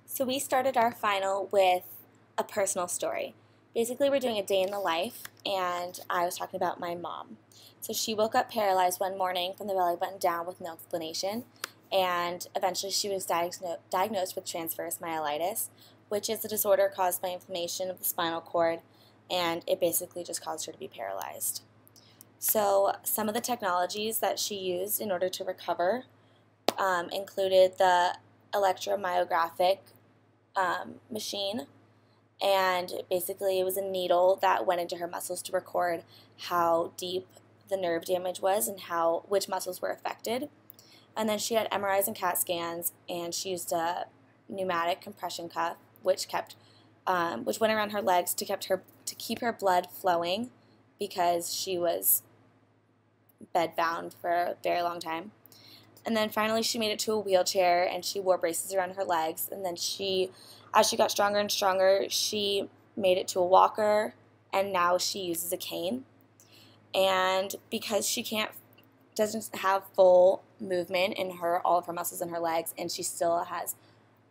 So we started our final with a personal story. Basically, we're doing a day in the life, and I was talking about my mom. So she woke up paralyzed one morning from the belly button down with no explanation, and eventually she was diagnosed with transverse myelitis, which is a disorder caused by inflammation of the spinal cord, and it basically just caused her to be paralyzed. So some of the technologies that she used in order to recover included the electromyographic machine, and basically it was a needle that went into her muscles to record how deep the nerve damage was and which muscles were affected. And then she had MRIs and CAT scans, and she used a pneumatic compression cuff, which went around her legs to keep her blood flowing because she was bedbound for a very long time. And then finally she made it to a wheelchair, and she wore braces around her legs. And then as she got stronger and stronger, she made it to a walker, and now she uses a cane. And because she doesn't have full movement in all of her muscles in her legs, and she still has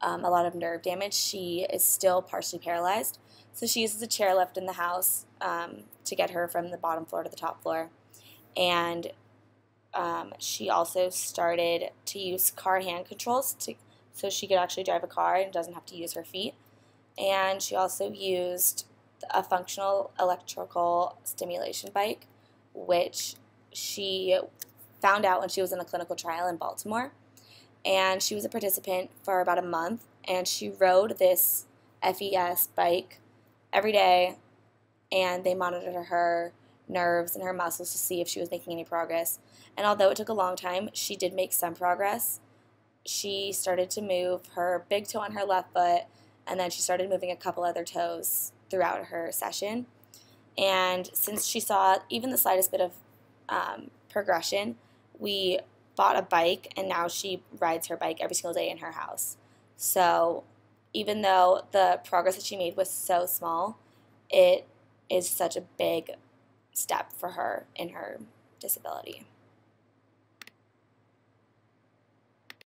a lot of nerve damage, she is still partially paralyzed. So she uses a chairlift in the house to get her from the bottom floor to the top floor. And she also started to use car hand controls so she could actually drive a car and doesn't have to use her feet. And she also used a functional electrical stimulation bike, which she found out when she was in a clinical trial in Baltimore. And she was a participant for about a month, and she rode this FES bike every day, and they monitored her nerves and her muscles to see if she was making any progress. And although it took a long time, she did make some progress. She started to move her big toe on her left foot, and then she started moving a couple other toes throughout her session. And since she saw even the slightest bit of progression, we bought a bike, and now she rides her bike every single day in her house. So even though the progress that she made was so small, it is such a big step for her in her disability.